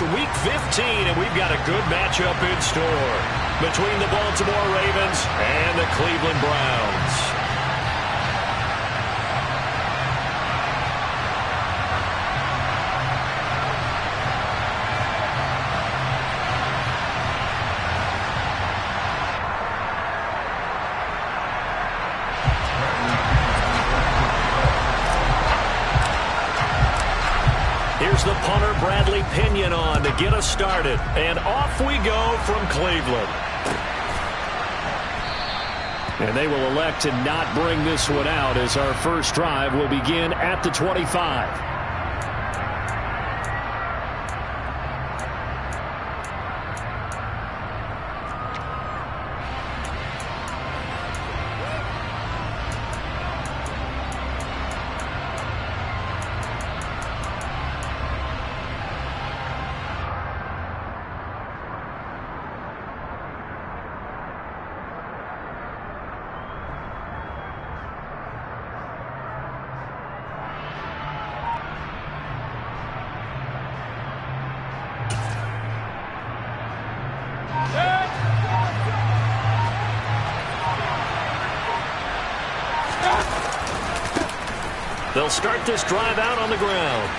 It's Week 15, and we've got a good matchup in store between the Baltimore Ravens and the Cleveland Browns. Here's the punter, Bradley Pinion, on to get us started. And off we go from Cleveland. And they will elect to not bring this one out as our first drive will begin at the 25. They'll start this drive out on the ground.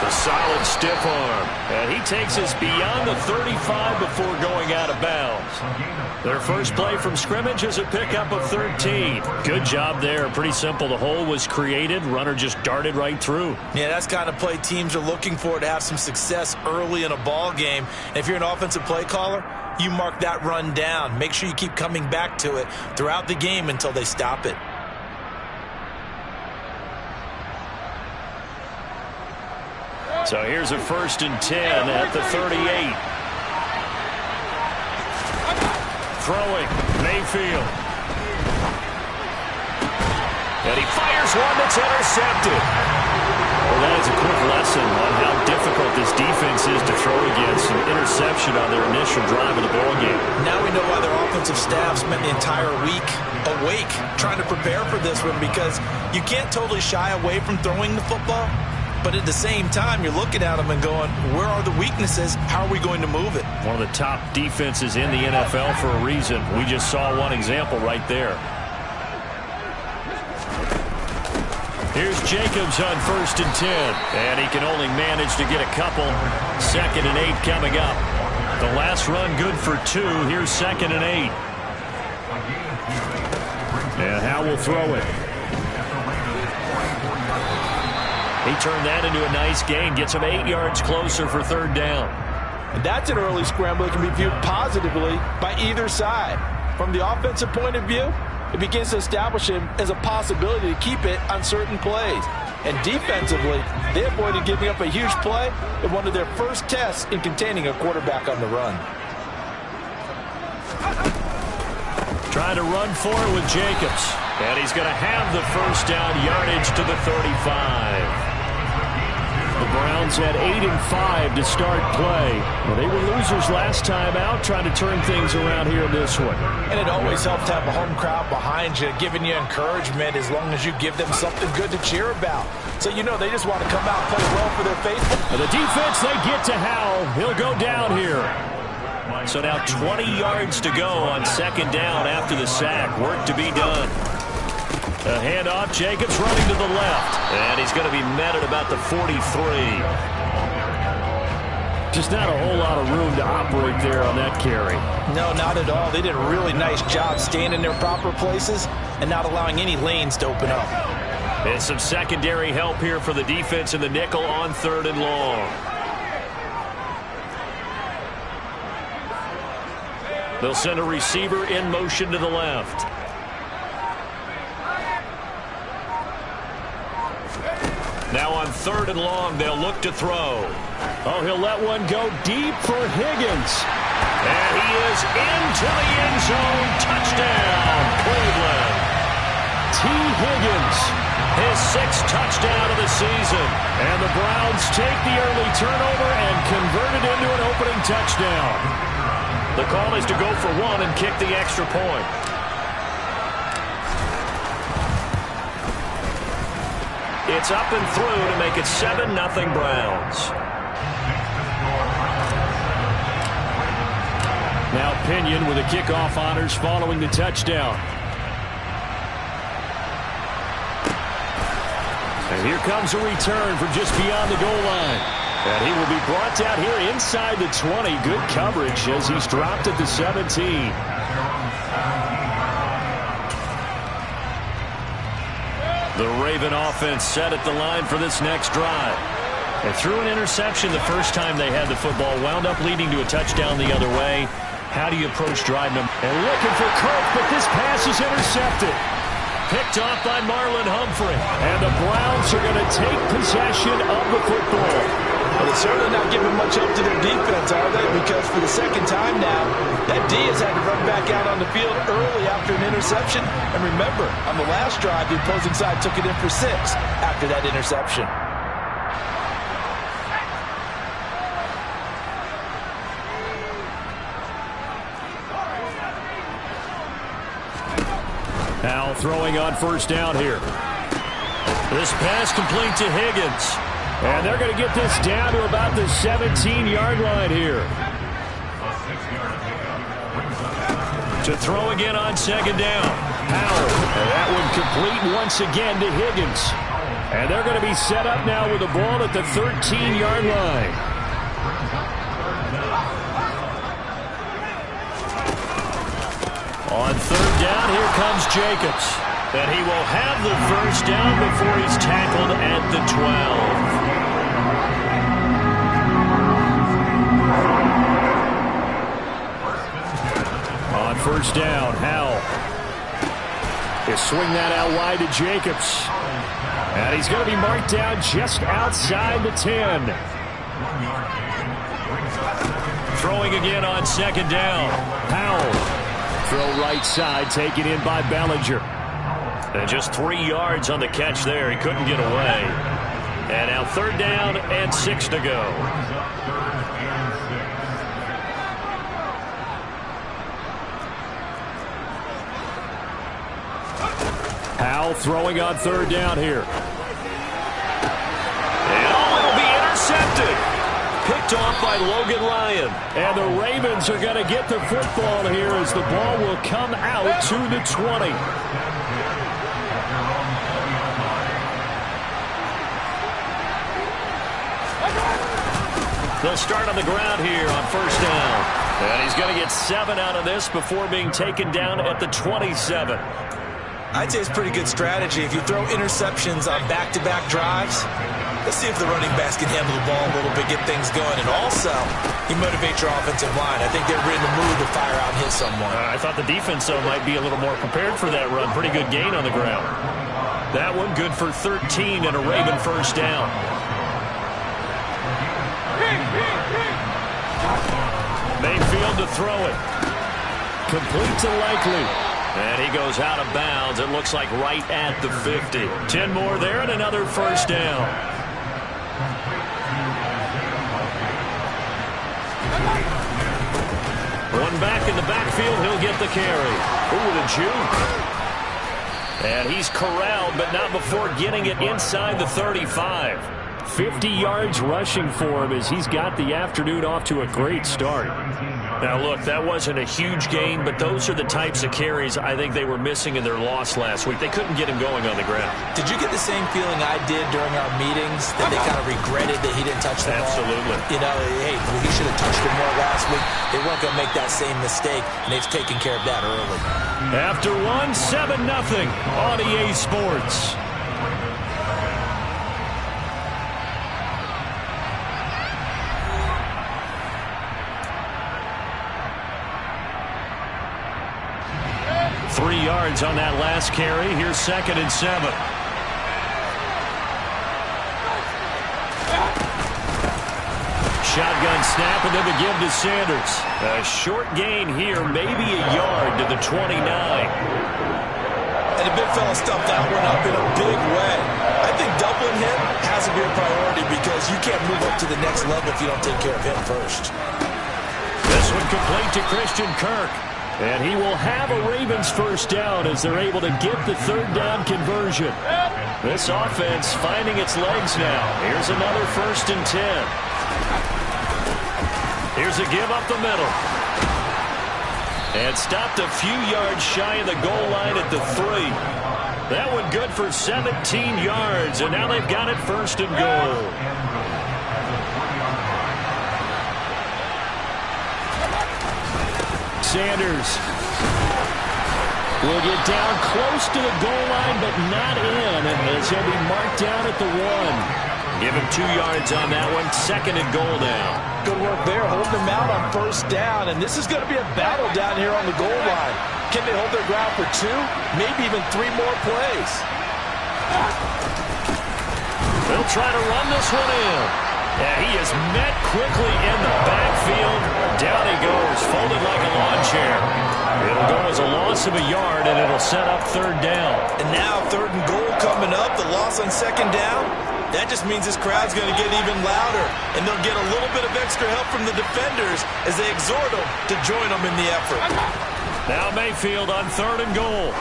The solid stiff arm. And he takes us beyond the 35 before going out of bounds. Their first play from scrimmage is a pickup of 13. Good job there. Pretty simple. The hole was created. Runner just darted right through. Yeah, that's the kind of play teams are looking for to have some success early in a ball game. And if you're an offensive play caller, you mark that run down. Make sure you keep coming back to it throughout the game until they stop it. So here's a 1st and 10 at the 38. Throwing, Mayfield. And he fires one that's intercepted. Well, that is a quick lesson on how difficult this defense is to throw against an interception on their initial drive of the ballgame. Now we know why their offensive staff spent the entire week awake trying to prepare for this one, because you can't totally shy away from throwing the football. But at the same time, you're looking at them and going, where are the weaknesses? How are we going to move it? One of the top defenses in the NFL for a reason. We just saw one example right there. Here's Jacobs on 1st and 10. And he can only manage to get a couple. 2nd and 8 coming up. The last run good for 2. Here's 2nd and 8. And Howe will throw it. He turned that into a nice gain. Gets him 8 yards closer for 3rd down. And that's an early scramble that can be viewed positively by either side. From the offensive point of view, it begins to establish him as a possibility to keep it on certain plays. And defensively, they avoided giving up a huge play in one of their first tests in containing a quarterback on the run. Trying to run for it with Jacobs. And he's going to have the 1st down, yardage to the 35. The Browns had 8 and 5 to start play. Well, they were losers last time out, trying to turn things around here in this one. And it always helps to have a home crowd behind you, giving you encouragement as long as you give them something good to cheer about. So you know they just want to come out and play well for their faithful. And the defense, they get to Howell. He'll go down here. So now 20 yards to go on 2nd down after the sack. Work to be done. A handoff, Jacobs running to the left. And he's going to be met at about the 43. Just not a whole lot of room to operate there on that carry. No, not at all. They did a really nice job staying in their proper places and not allowing any lanes to open up. And some secondary help here for the defense in the nickel on 3rd and long. They'll send a receiver in motion to the left. Now on 3rd and long, they'll look to throw. Oh, he'll let one go deep for Higgins. And he is into the end zone. Touchdown, Cleveland. T. Higgins, his 6th touchdown of the season. And the Browns take the early turnover and convert it into an opening touchdown. The call is to go for 1 and kick the extra point. It's up and through to make it 7-0 Browns. Pinion with the kickoff honors following the touchdown. And here comes a return from just beyond the goal line. And he will be brought down here inside the 20. Good coverage as he's dropped at the 17. The Raven offense set at the line for this next drive. They threw an interception the first time they had the football, wound up leading to a touchdown the other way. How do you approach driving them? And looking for Kirk, but this pass is intercepted. Picked off by Marlon Humphrey. And the Browns are going to take possession of the football. Well, they're certainly not giving much up to their defense, are they? Because for the second time now, that D has had to run back out on the field early after an interception. And remember, on the last drive, the opposing side took it in for 6 after that interception. Now throwing on first down here. This pass complete to Higgins. And they're going to get this down to about the 17-yard line here. To throw again on second down. Powell. And that one complete once again to Higgins. And they're going to be set up now with the ball at the 13-yard line. On third down, here comes Jacobs. And he will have the first down before he's tackled at the 12. On first down, Howell. He'll swing that out wide to Jacobs. And he's going to be marked down just outside the 10. Throwing again on second down. Howell. Throw right side, taken in by Bellinger. And just 3 yards on the catch there. He couldn't get away. And now third down and 6 to go. Howell throwing on third down here. And it'll be intercepted. Picked off by Logan Ryan. And the Ravens are going to get the football here as the ball will come out to the 20. They'll start on the ground here on first down. And he's going to get 7 out of this before being taken down at the 27. I'd say it's pretty good strategy. If you throw interceptions on back-to-back drives, let's see if the running backs can handle the ball a little bit, get things going. And also, you motivate your offensive line. I think they're in the mood to fire out and hit someone. I thought the defense, though, might be a little more prepared for that run. Pretty good gain on the ground. That one good for 13 and a Raven first down. Mayfield to throw it. Complete to Likely. And he goes out of bounds. It looks like right at the 50. 10 more there and another first down. One back in the backfield. He'll get the carry. Ooh, the juke. And he's corralled, but not before getting it inside the 35. 50 yards rushing for him as he's got the afternoon off to a great start. Now, look, that wasn't a huge gain, but those are the types of carries I think they were missing in their loss last week. They couldn't get him going on the ground. Did you get the same feeling I did during our meetings, that they kind of regretted that he didn't touch the ball? Absolutely. You know, hey, he should have touched it more last week. They weren't going to make that same mistake, and they've taken care of that early. After 7-0 on EA Sports. Yards on that last carry. Here's 2nd and 7. Shotgun snap and then the give to Sanders. A short gain here, maybe a yard to the 29. And the big fella stuffed that one up in a big way. I think doubling him has to be a priority because you can't move up to the next level if you don't take care of him first. This one complete to Christian Kirk. And he will have a Ravens first down as they're able to get the third down conversion. This offense finding its legs now. Here's another 1st and 10. Here's a give up the middle. And stopped a few yards shy of the goal line at the 3. That one good for 17 yards, and now they've got it first and goal. Sanders will get down close to the goal line, but not in, as he'll be marked down at the 1. Give him 2 yards on that one. Second and goal now. Good work there, holding them out on first down, and this is going to be a battle down here on the goal line. Can they hold their ground for 2, maybe even 3 more plays? They'll try to run this one in. Yeah, he is met quickly in the backfield. Down he goes, folded like a lawn chair. It'll go as a loss of a yard, and it'll set up third down. And now third and goal coming up, the loss on second down. That just means this crowd's going to get even louder, and they'll get a little bit of extra help from the defenders as they exhort them to join them in the effort. Now Mayfield on third and goal.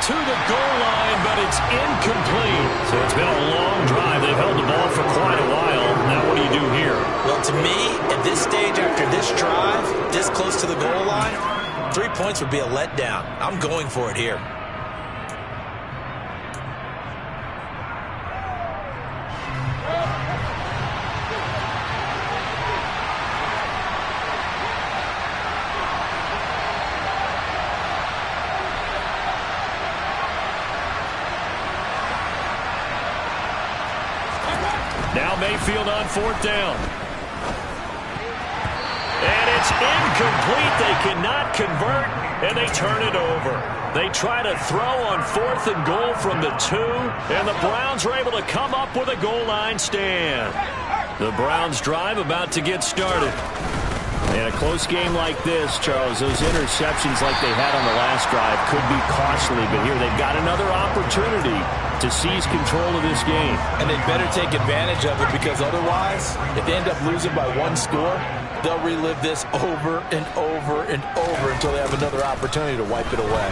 To the goal line, but it's incomplete. So it's been a long drive. They've held the ball for quite a while. Now what do you do here? Well, to me, at this stage after this drive, this close to the goal line, 3 points would be a letdown. I'm going for it here. Now Mayfield on fourth down. And it's incomplete. They cannot convert, and they turn it over. They try to throw on fourth and goal from the 2, and the Browns are able to come up with a goal line stand. The Browns drive about to get started. In a close game like this, Charles, those interceptions like they had on the last drive could be costly, but here they've got another opportunity to seize control of this game. And they better take advantage of it, because otherwise, if they end up losing by 1 score, they'll relive this over and over and over until they have another opportunity to wipe it away.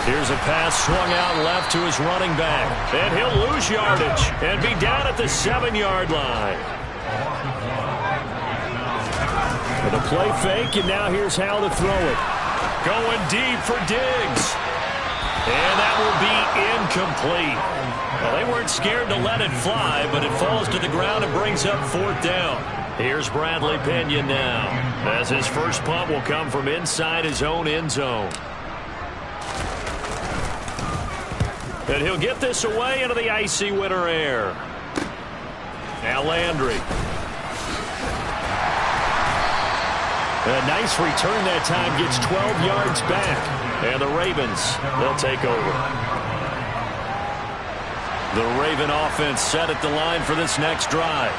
Here's a pass swung out left to his running back, and he'll lose yardage and be down at the 7-yard line. With a play fake, and now here's how to throw it. Going deep for Diggs. And that will be incomplete. Well, they weren't scared to let it fly, but it falls to the ground and brings up fourth down. Here's Bradley Pinion now, as his first punt will come from inside his own end zone. And he'll get this away into the icy winter air. Now Landry. A nice return that time, gets 12 yards back. And the Ravens, they'll take over. The Raven offense set at the line for this next drive.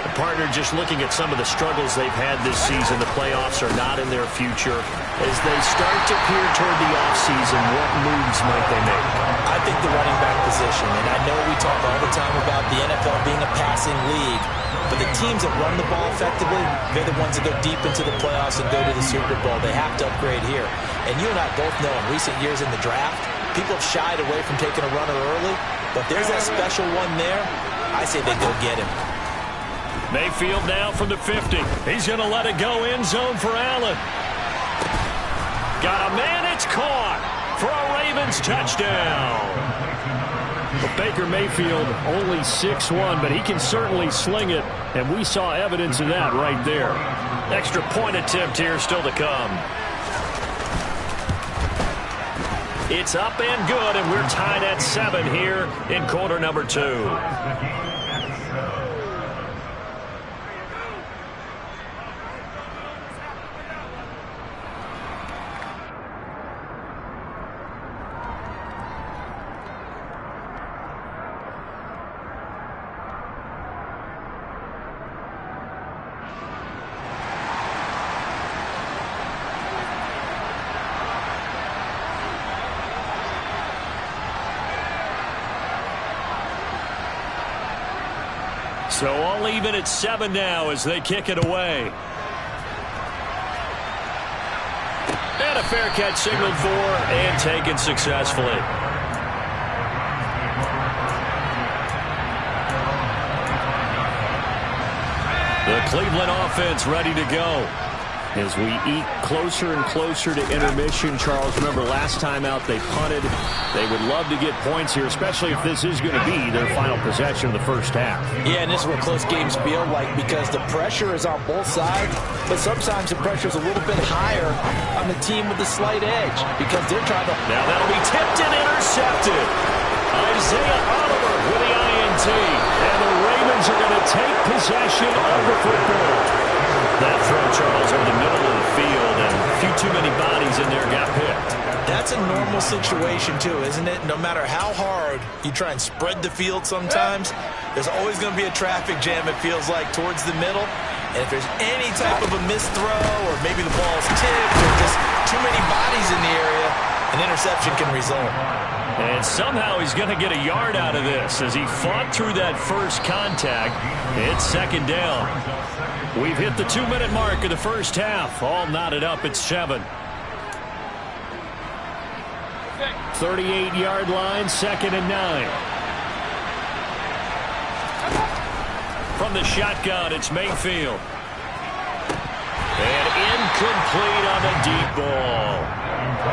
The partner just looking at some of the struggles they've had this season. The playoffs are not in their future. As they start to peer toward the offseason, what moves might they make? I think the running back position, and I know we talk all the time about the NFL being a passing league, but the teams that run the ball effectively, they're the ones that go deep into the playoffs and go to the Super Bowl. They have to upgrade here. And you and I both know in recent years in the draft, people have shied away from taking a runner early, but there's that special one there. I say they go get him. Mayfield now from the 50. He's going to let it go end zone for Allen. Got a man, it's caught for a Ravens touchdown. Well, Baker Mayfield only 6'1", but he can certainly sling it, and we saw evidence of that right there. Extra point attempt here still to come. It's up and good, and we're tied at 7 here in quarter number 2. So all even at 7 now as they kick it away. And a fair catch signaled for and taken successfully. The Cleveland offense ready to go. As we eke closer and closer to intermission, Charles, remember last time out they punted. They would love to get points here, especially if this is going to be their final possession of the first half. Yeah, and this is what close games feel like because the pressure is on both sides, but sometimes the pressure is a little bit higher on the team with the slight edge because they're trying to... Now that'll be tipped and intercepted. Isaiah Oliver with the INT. And the Ravens are going to take possession of the football. That throw, Charles, over the middle of the field, and a few too many bodies in there got picked. That's a normal situation, too, isn't it? No matter how hard you try and spread the field sometimes, there's always going to be a traffic jam, it feels like, towards the middle. And if there's any type of a missed throw or maybe the ball's tipped or just too many bodies in the area, an interception can result. And somehow he's going to get a yard out of this as he fought through that first contact. It's second down. We've hit the 2-minute mark of the first half. All knotted up at 7. 38-yard line, 2nd and 9. From the shotgun, it's Mayfield. And incomplete on the deep ball.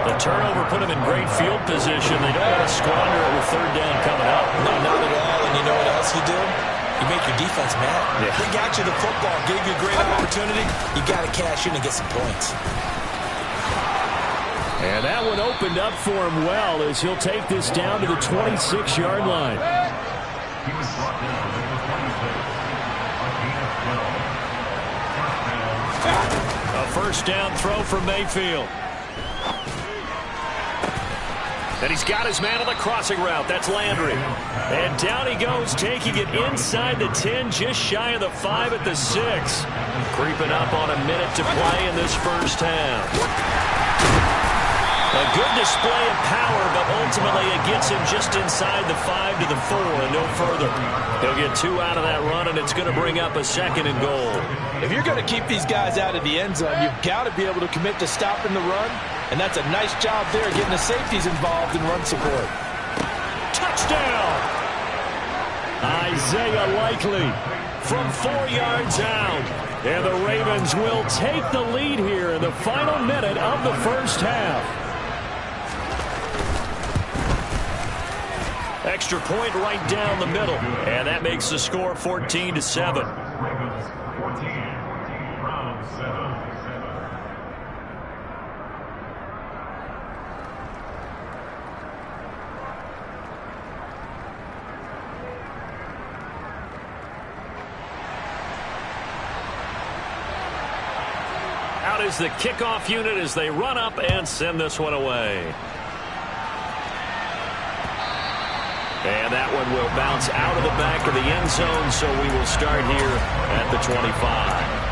The turnover put him in great field position. They don't want to squander it with third down coming up. No, not at all. And you know what else you do? You make your defense mad. Yeah. They got you the football, gave you a great opportunity. You got to cash in and get some points. And that one opened up for him well as he'll take this down to the 26-yard line. A first down throw for Mayfield. And he's got his man on the crossing route. That's Landry. And down he goes, taking it inside the 10, just shy of the 5 at the 6. Creeping up on a minute to play in this first half. A good display of power, but ultimately it gets him just inside the 5 to the 4 and no further. He'll get 2 out of that run, and it's going to bring up a 2nd and goal. If you're going to keep these guys out of the end zone, you've got to be able to commit to stopping the run, and that's a nice job there getting the safeties involved in run support. Touchdown! Isaiah Likely from 4 yards out. And the Ravens will take the lead here in the final minute of the first half. Extra point right down the middle. And that makes the score 14-7. Out is the kickoff unit as they run up and send this one away. And that one will bounce out of the back of the end zone, so we will start here at the 25.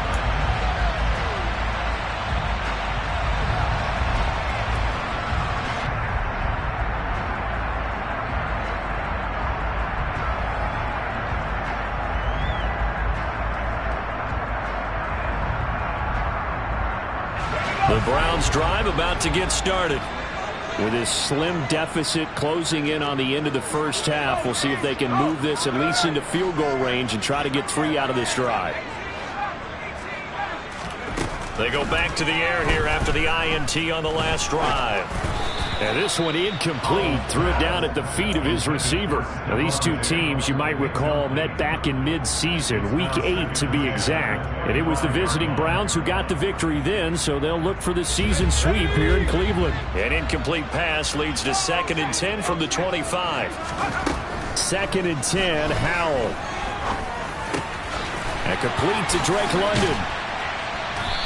The Browns drive about to get started. With this slim deficit closing in on the end of the first half, we'll see if they can move this at least into field goal range and try to get 3 out of this drive. They go back to the air here after the INT on the last drive. And this one incomplete, threw it down at the feet of his receiver. Now these two teams, you might recall, met back in mid-season, week 8 to be exact. And it was the visiting Browns who got the victory then, so they'll look for the season sweep here in Cleveland. An incomplete pass leads to 2nd and 10 from the 25. 2nd and 10, Howell. And complete to Drake London.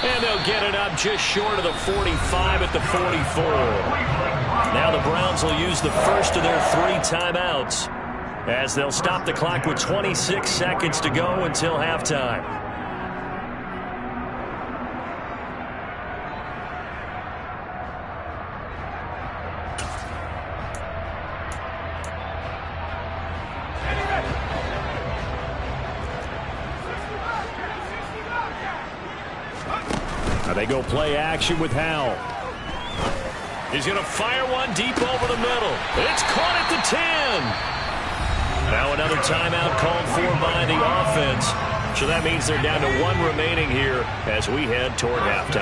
And they'll get it up just short of the 45 at the 44. Now the Browns will use the first of their 3 timeouts as they'll stop the clock with 26 seconds to go until halftime. They go play action with Howell. He's going to fire one deep over the middle. It's caught at the 10. Now another timeout called for by the offense. So that means they're down to 1 remaining here as we head toward halftime.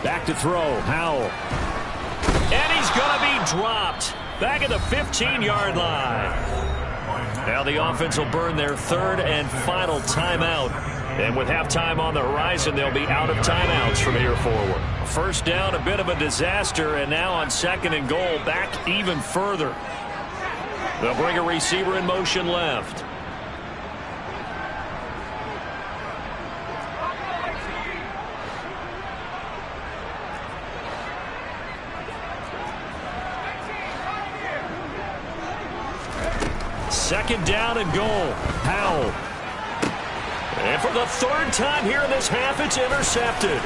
Back to throw, Howell. And he's going to be dropped back at the 15-yard line. Now the offense will burn their 3rd and final timeout. And with halftime on the horizon, they'll be out of timeouts from here forward. First down, a bit of a disaster, and now on 2nd and goal, back even further. They'll bring a receiver in motion left. Second down and goal. Howell. And for the 3rd time here in this half, it's intercepted.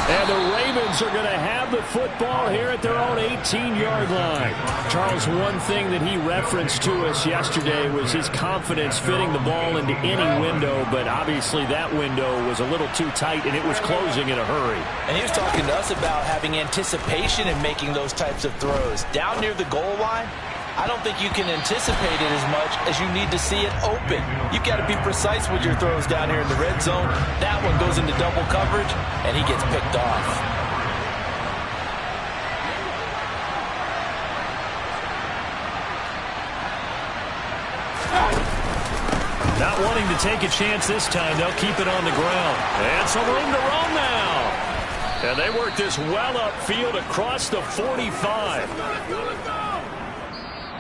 And the Ravens are going to have the football here at their own 18-yard line. Charles, one thing that he referenced to us yesterday was his confidence fitting the ball into any window, but obviously that window was a little too tight, and it was closing in a hurry. And he was talking to us about having anticipation in making those types of throws. Down near the goal line, I don't think you can anticipate it as much as you need to see it open. You've got to be precise with your throws down here in the red zone. That one goes into double coverage, and he gets picked off. Not wanting to take a chance this time, they'll keep it on the ground. And some room to roam now. And they work this well upfield across the 45.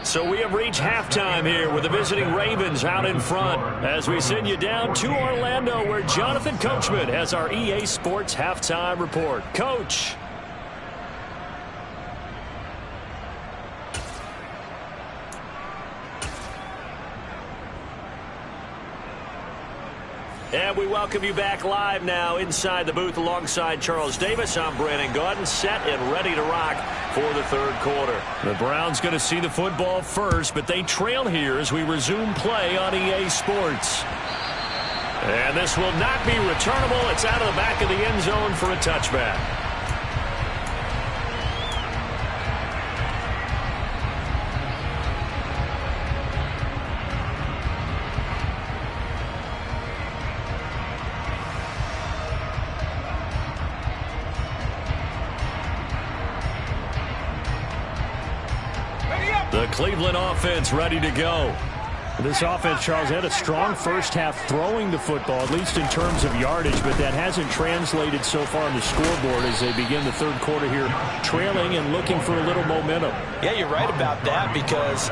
So we have reached halftime here with the visiting Ravens out in front as we send you down to Orlando where Jonathan Coachman has our EA Sports Halftime Report. Coach. And we welcome you back live now inside the booth alongside Charles Davis. I'm Brandon Gaudin, set and ready to rock for the 3rd quarter. The Browns going to see the football first, but they trail here as we resume play on EA Sports. And this will not be returnable. It's out of the back of the end zone for a touchback. The Cleveland offense ready to go. This offense, Charles, had a strong first half throwing the football, at least in terms of yardage, but that hasn't translated so far on the scoreboard as they begin the 3rd quarter here, trailing and looking for a little momentum. Yeah, you're right about that because,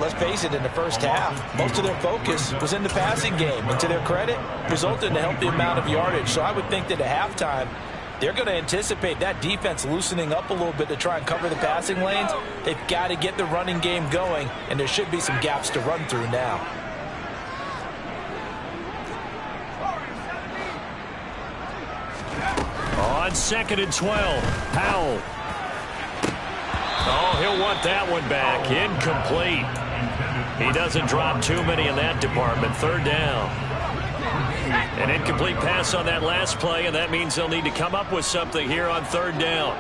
let's face it, in the first half, most of their focus was in the passing game. And to their credit, resulted in a healthy amount of yardage. So I would think that at halftime, they're going to anticipate that defense loosening up a little bit to try and cover the passing lanes. They've got to get the running game going, and there should be some gaps to run through now. On 2nd and 12, Howell. Oh, he'll want that one back. Incomplete. He doesn't drop too many in that department. 3rd down. An incomplete pass on that last play, and that means they'll need to come up with something here on 3rd down.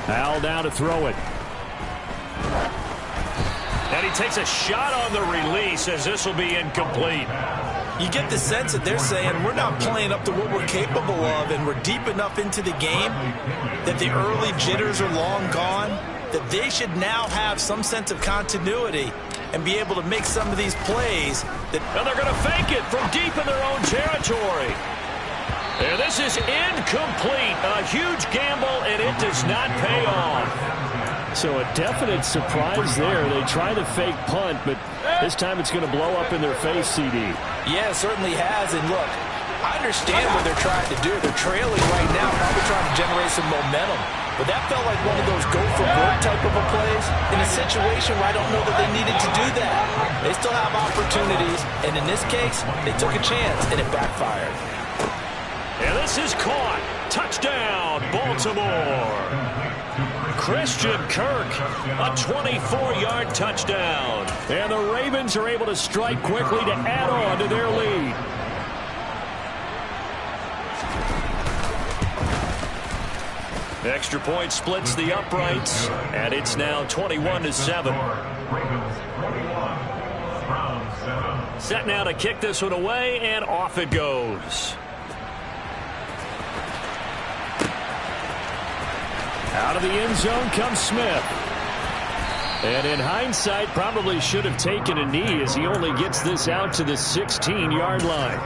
Howell down to throw it. And he takes a shot on the release as this will be incomplete. You get the sense that they're saying we're not playing up to what we're capable of, and we're deep enough into the game that the early jitters are long gone, that they should now have some sense of continuity and be able to make some of these plays. And they're going to fake it from deep in their own territory. And this is incomplete. A huge gamble, and it does not pay off. So a definite surprise there. They try to fake punt, but this time it's going to blow up in their face, CD. Yeah, it certainly has. And look, I understand what they're trying to do. They're trailing right now, probably trying to generate some momentum. But that felt like one of those go-for-broke type of a plays in a situation where I don't know that they needed to do that. They still have opportunities, and in this case, they took a chance, and it backfired. And this is caught. Touchdown, Baltimore. Christian Kirk, a 24-yard touchdown. And the Ravens are able to strike quickly to add on to their lead. Extra point splits the uprights, and it's now 21-7. Set now to kick this one away, and off it goes. Out of the end zone comes Smith. And in hindsight, probably should have taken a knee as he only gets this out to the 16-yard line.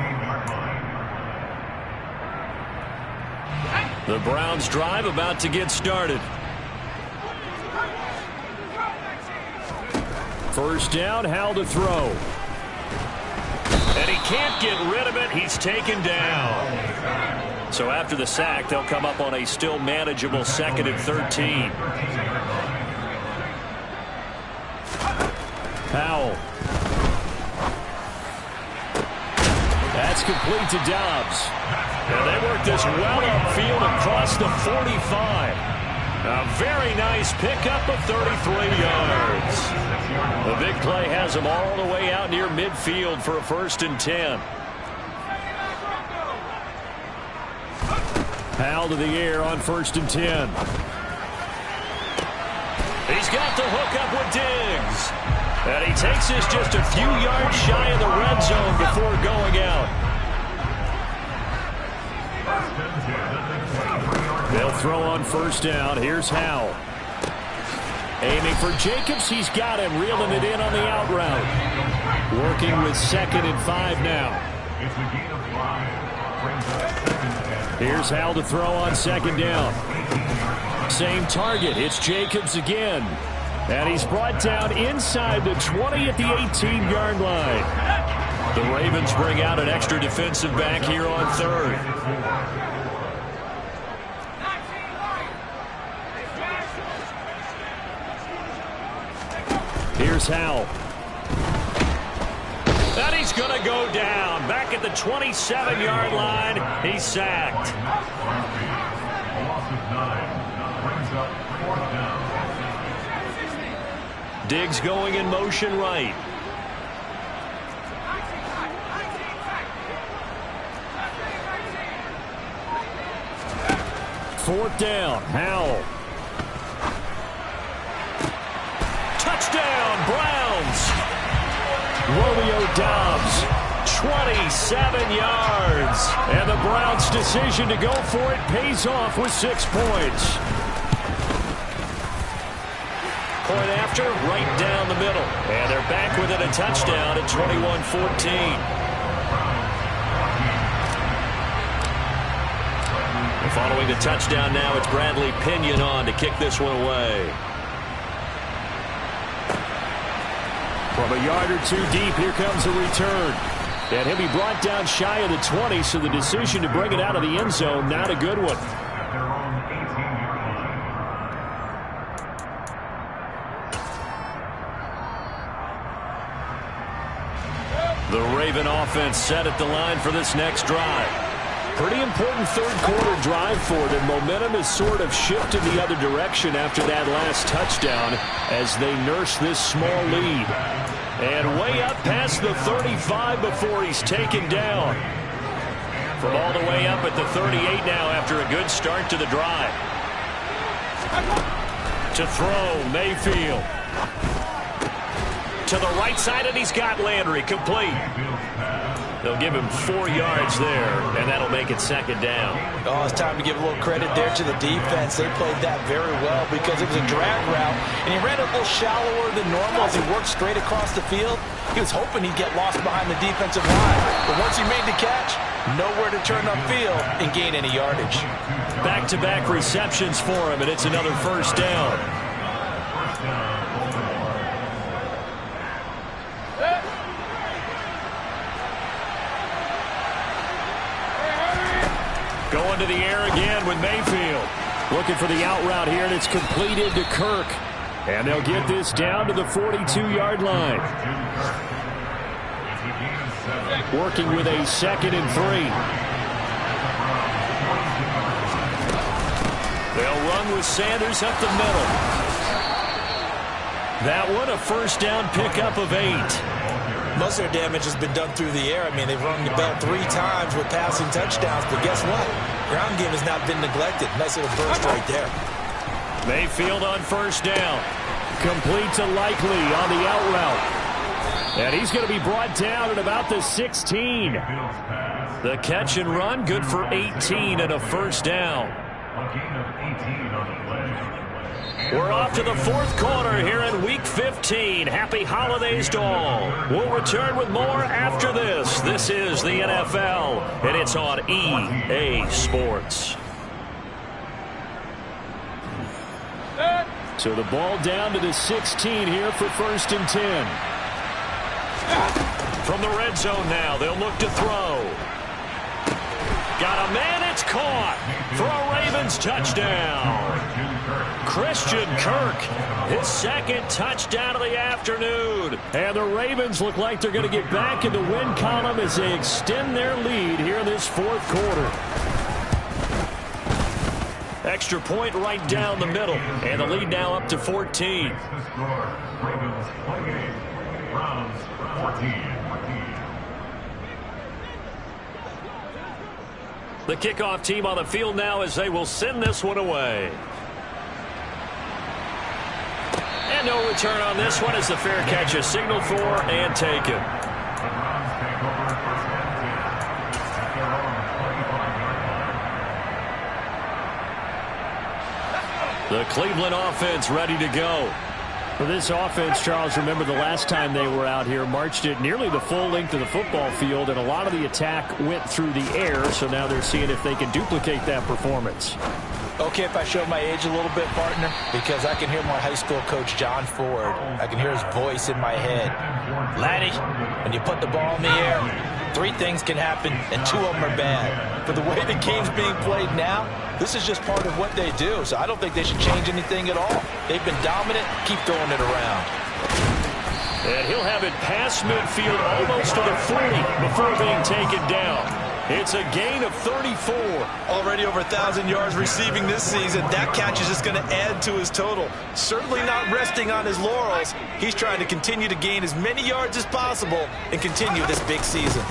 The Browns drive about to get started. First down, Howell to throw. And he can't get rid of it. He's taken down. So after the sack, they'll come up on a still manageable 2nd and 13. Howell. That's complete to Dobbs. And they work this well upfield across the 45. A very nice pickup of 33 yards. The big play has them all the way out near midfield for a 1st and 10. Howell to the air on 1st and 10. He's got the hook up with Diggs. And he takes this just a few yards shy of the red zone before going out. They'll throw on 1st down. Here's Howell. Aiming for Jacobs. He's got him, reeling it in on the out route. Working with 2nd and 5 now. Here's Howell to throw on 2nd down. Same target. It's Jacobs again. And he's brought down inside the 20 at the 18-yard line. The Ravens bring out an extra defensive back here on 3rd. Here's Howell. And he's going to go down. Back at the 27-yard line. He's sacked. Diggs going in motion right. Fourth down, Howell. Touchdown, Browns. Romeo Dobbs, 27 yards. And the Browns' decision to go for it pays off with 6 points. Point after, right down the middle. And they're back within a touchdown at 21-14. Following the touchdown now, it's Bradley Pinion on to kick this one away. From a yard or two deep, here comes a return. And he'll be brought down shy of the 20, so the decision to bring it out of the end zone, not a good one. The Raven offense set at the line for this next drive. Pretty important third-quarter drive for them. Momentum has sort of shifted the other direction after that last touchdown as they nurse this small lead. And way up past the 35 before he's taken down. From all the way up at the 38 now after a good start to the drive. To throw, Mayfield. To the right side, and he's got Landry complete. They'll give him 4 yards there, and that'll make it 2nd down. Oh, it's time to give a little credit there to the defense. They played that very well because it was a drag route, and he ran a little shallower than normal as he worked straight across the field. He was hoping he'd get lost behind the defensive line, but once he made the catch, nowhere to turn upfield and gain any yardage. Back-to-back receptions for him, and it's another 1st down. Going to the air again with Mayfield. Looking for the out route here, and it's completed to Kirk. And they'll get this down to the 42-yard line. Working with a 2nd and 3. They'll run with Sanders up the middle. That one a first down pickup of 8. Most of their damage has been done through the air. I mean, they've rung the bell 3 times with passing touchdowns, but guess what? Ground game has not been neglected. Nice little burst right there. Mayfield on first down. Complete to Likely on the out route. And he's going to be brought down at about the 16. The catch and run, good for 18 and a first down. We're off to the fourth quarter here in Week 15. Happy holidays to all. We'll return with more after this. This is the NFL, and it's on EA Sports. So the ball down to the 16 here for 1st and 10. From the red zone now, they'll look to throw. Got a man, it's caught for a Ravens touchdown. Christian Kirk, his second touchdown of the afternoon. And the Ravens look like they're going to get back in the win column as they extend their lead here in this fourth quarter. Extra point right down the middle. And the lead now up to 14. The kickoff team on the field now as they will send this one away. And no return on this one as the fair catch is signaled for and taken. The Cleveland offense ready to go. For this offense, Charles, remember the last time they were out here, marched it nearly the full length of the football field, and a lot of the attack went through the air, so now they're seeing if they can duplicate that performance. Okay, if I show my age a little bit, partner, because I can hear my high school coach, John Ford. I can hear his voice in my head. Laddie, when you put the ball in the air, 3 things can happen, and 2 of them are bad. For the way the game's being played now, this is just part of what they do, so I don't think they should change anything at all. They've been dominant. Keep throwing it around. And he'll have it past midfield almost to the 40 before being taken down. It's a gain of 34. Already over 1,000 yards receiving this season. That catch is just going to add to his total. Certainly not resting on his laurels. He's trying to continue to gain as many yards as possible and continue this big season.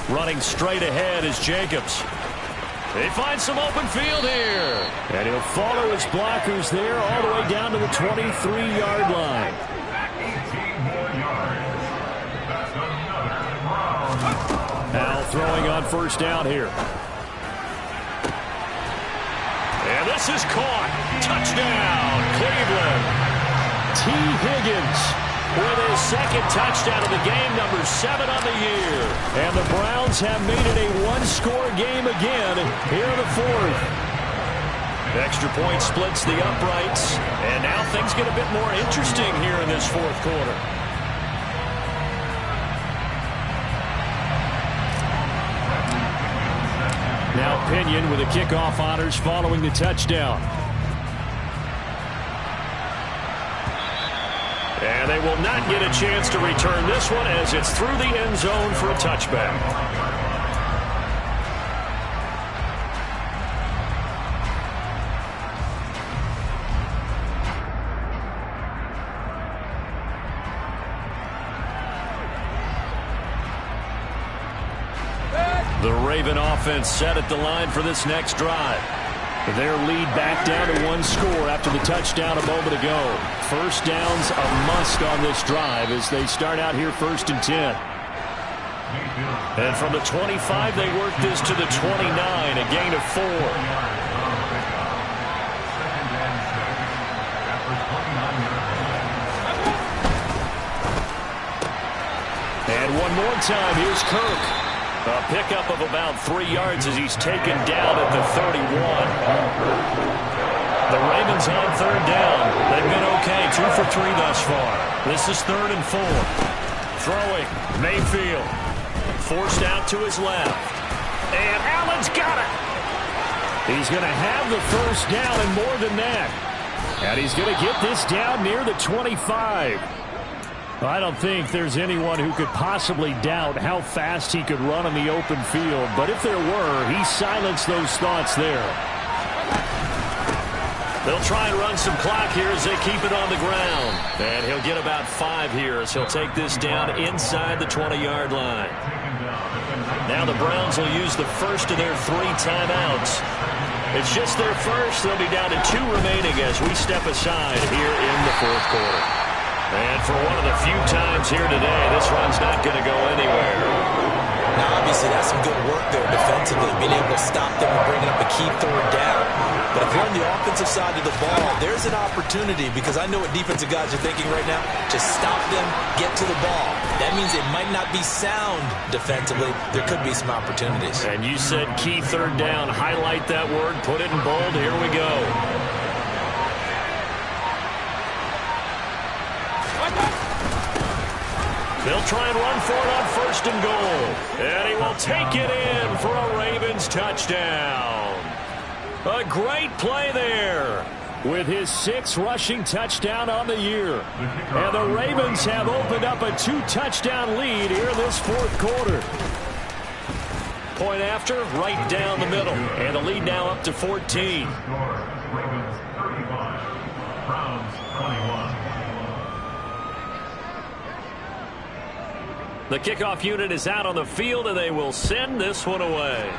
Running straight ahead is Jacobs. They find some open field here. And he'll follow his blockers there all the way down to the 23-yard line. Now throwing on first down here. And this is caught. Touchdown, Cleveland. T. Higgins with his second touchdown of the game, number 7 on the year. And the Browns have made it a one-score game again here in the fourth. Extra point splits the uprights. And now things get a bit more interesting here in this fourth quarter. Now Pinion with the kickoff honors following the touchdown. And they will not get a chance to return this one as it's through the end zone for a touchback. The Raven offense set at the line for this next drive. Their lead back down to 1 score after the touchdown a moment ago. First down's a must on this drive as they start out here 1st and 10. And from the 25, they work this to the 29, a gain of 4. And one more time, here's Kirk. A pickup of about 3 yards as he's taken down at the 31. The Ravens on 3rd down. They've been okay, 2 for 3 thus far. This is 3rd and 4. Throwing, Mayfield. Forced out to his left. And Allen's got it. He's going to have the first down and more than that. And he's going to get this down near the 25. I don't think there's anyone who could possibly doubt how fast he could run in the open field. But if there were, he silenced those thoughts there. They'll try and run some clock here as they keep it on the ground. And he'll get about 5 here as he'll take this down inside the 20-yard line. Now the Browns will use the first of their 3 timeouts. It's just their first. They'll be down to 2 remaining as we step aside here in the 4th quarter. And for one of the few times here today, this run's not going to go anywhere. Now, obviously, that's some good work there defensively, being able to stop them and bringing up a key 3rd down. But if you're on the offensive side of the ball, there's an opportunity, because I know what defensive guys are thinking right now. Just stop them, get to the ball. That means it might not be sound defensively. There could be some opportunities. And you said key 3rd down. Highlight that word. Put it in bold. Here we go. They'll try and run for it on 1st and goal. And he will take it in for a Ravens touchdown. A great play there with his 6th rushing touchdown on the year. And the Ravens have opened up a 2-touchdown lead here in this 4th quarter. Point after, right down the middle. And the lead now up to 14. Ravens 35, Browns 21. The kickoff unit is out on the field, and they will send this one away.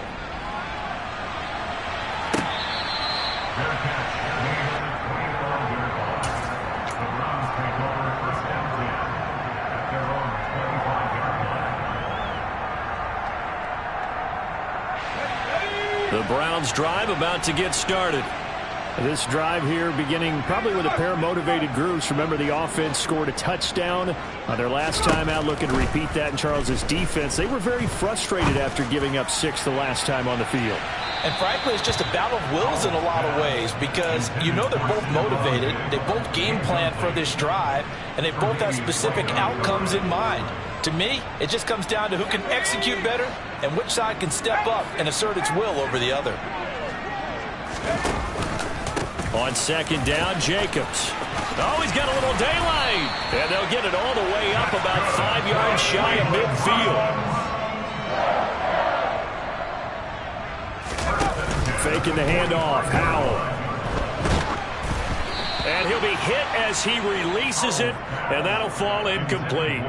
The Browns drive about to get started. This drive here beginning probably with a pair of motivated groups. Remember, the offense scored a touchdown on their last time out, looking to repeat that in Charles's defense. They were very frustrated after giving up 6 the last time on the field. And frankly, it's just a battle of wills in a lot of ways, because you know they're both motivated. They both game plan for this drive, and they both have specific outcomes in mind. To me, it just comes down to who can execute better and which side can step up and assert its will over the other. On 2nd down, Jacobs. Oh, he's got a little daylight. And they'll get it all the way up about 5 yards shy of midfield. Faking the handoff. Howell. And he'll be hit as he releases it, and that'll fall incomplete.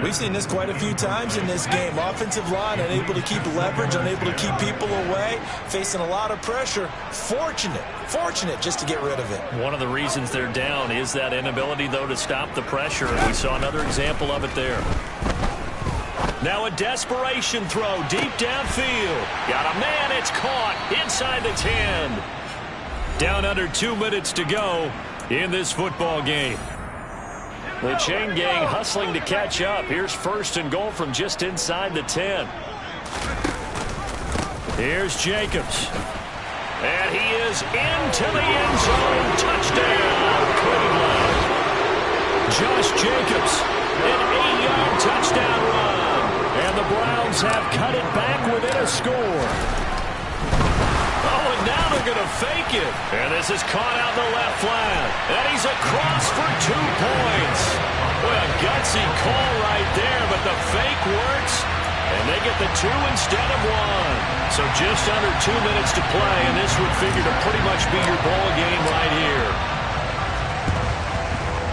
We've seen this quite a few times in this game. Offensive line unable to keep leverage, unable to keep people away, facing a lot of pressure. Fortunate just to get rid of it. One of the reasons they're down is that inability, though, to stop the pressure. And we saw another example of it there. Now a desperation throw deep downfield. Got a man, it's caught inside the 10. Down under 2 minutes to go in this football game. The chain gang hustling to catch up. Here's 1st and goal from just inside the 10. Here's Jacobs. And he is into the end zone. Touchdown, Cleveland. Josh Jacobs, an 8-yard touchdown run. And the Browns have cut it back within a score. Oh, and now they're going to fake it. And this is caught out in the left flat. And he's across for 2 points. Boy, a gutsy call right there, but the fake works. And they get the 2 instead of 1. So just under 2 minutes to play, and this would figure to pretty much be your ball game right here.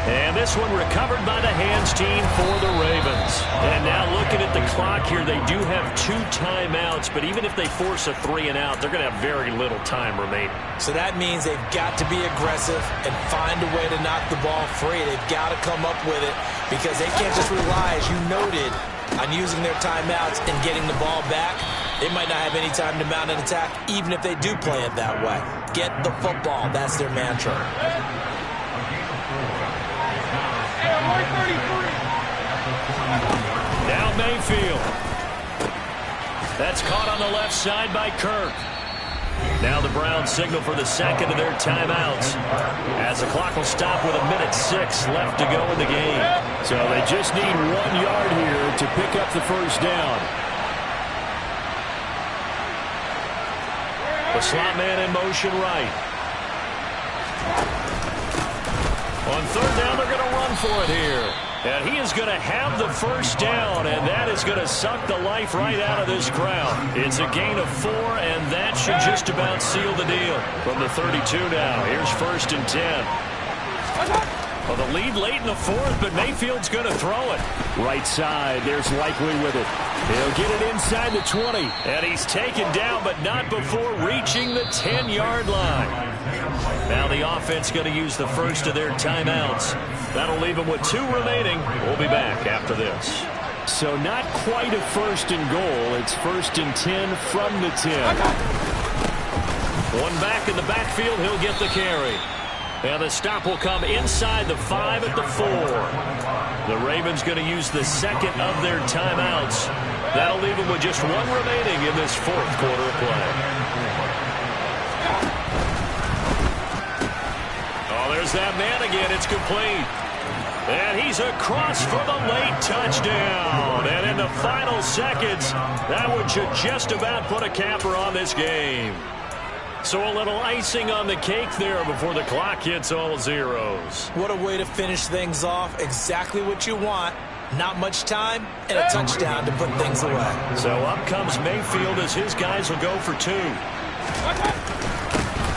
And this one recovered by the hands team for the Ravens. And now looking at the clock here, they do have 2 timeouts, but even if they force a 3 and out, they're going to have very little time remaining. So that means they've got to be aggressive and find a way to knock the ball free. They've got to come up with it, because they can't just rely, as you noted, on using their timeouts and getting the ball back. They might not have any time to mount an attack, even if they do play it that way. Get the football. That's their mantra. Now Mayfield. That's caught on the left side by Kirk. Now the Browns signal for the 2nd of their timeouts, as the clock will stop with 1:06 left to go in the game. So they just need 1 yard here to pick up the 1st down. The slot man in motion right. On 3rd down, they're going to run for it here. And he is going to have the first down, and that is going to suck the life right out of this crowd. It's a gain of 4, and that should just about seal the deal. From the 32 now, here's 1st and 10. Well, the lead late in the 4th, but Mayfield's going to throw it. Right side, there's Likely with it. He'll get it inside the 20. And he's taken down, but not before reaching the 10-yard line. Now the offense going to use the first of their timeouts. That'll leave them with 2 remaining. We'll be back after this. So not quite a 1st and goal. It's 1st and 10 from the 10. One back in the backfield. He'll get the carry. And the stop will come inside the 5 at the 4. The Ravens going to use the second of their timeouts. That'll leave them with just 1 remaining in this 4th quarter of play. Oh, there's that man again. It's complete. And he's across for the late touchdown. And in the final seconds, that one should just about put a capper on this game. So a little icing on the cake there before the clock hits all zeros. What a way to finish things off. Exactly what you want. Not much time and a touchdown to put things away. So up comes Mayfield as his guys will go for 2.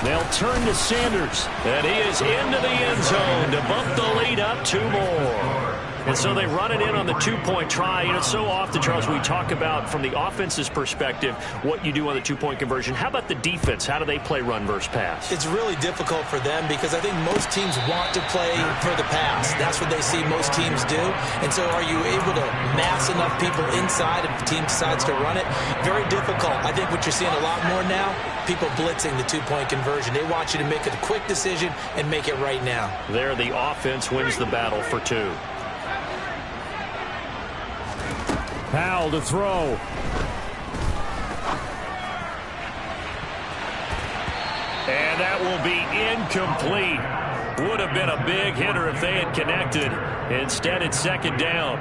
They'll turn to Sanders. And he is into the end zone to bump the lead up 2 more. And so they run it in on the 2-point try. You know, so often, Charles, we talk about from the offense's perspective what you do on the 2-point conversion. How about the defense? How do they play run versus pass? It's really difficult for them because I think most teams want to play for the pass. That's what they see most teams do. And so are you able to mass enough people inside if the team decides to run it? Very difficult. I think what you're seeing a lot more now, people blitzing the 2-point conversion. They want you to make a quick decision and make it right now. There, the offense wins the battle for 2. Powell to throw. And that will be incomplete. Would have been a big hitter if they had connected. Instead, it's 2nd down.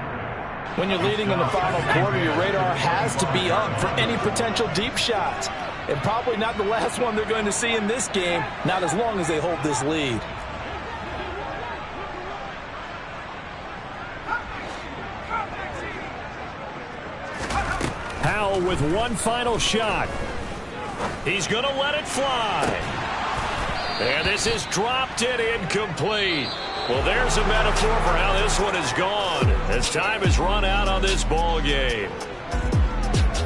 When you're leading in the final quarter, your radar has to be up for any potential deep shots. And probably not the last one they're going to see in this game, not as long as they hold this lead. Powell with one final shot. He's going to let it fly. And this is dropped in incomplete. Well, there's a metaphor for how this one is gone as time has run out on this ball game.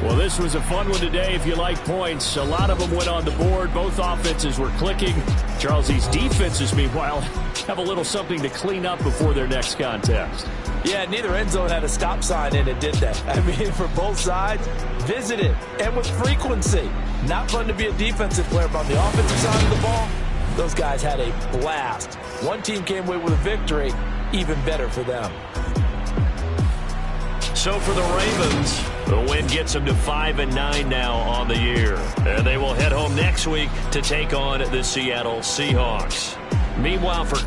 Well, this was a fun one today if you like points. A lot of them went on the board. Both offenses were clicking. Charles, these defenses, meanwhile, have a little something to clean up before their next contest. Yeah, neither end zone had a stop sign in it, did they? I mean, for both sides, visit it, and with frequency. Not fun to be a defensive player, but on the offensive side of the ball, those guys had a blast. One team came away with a victory, even better for them. So for the Ravens, the win gets them to 5-9 now on the year. And they will head home next week to take on the Seattle Seahawks. Meanwhile, for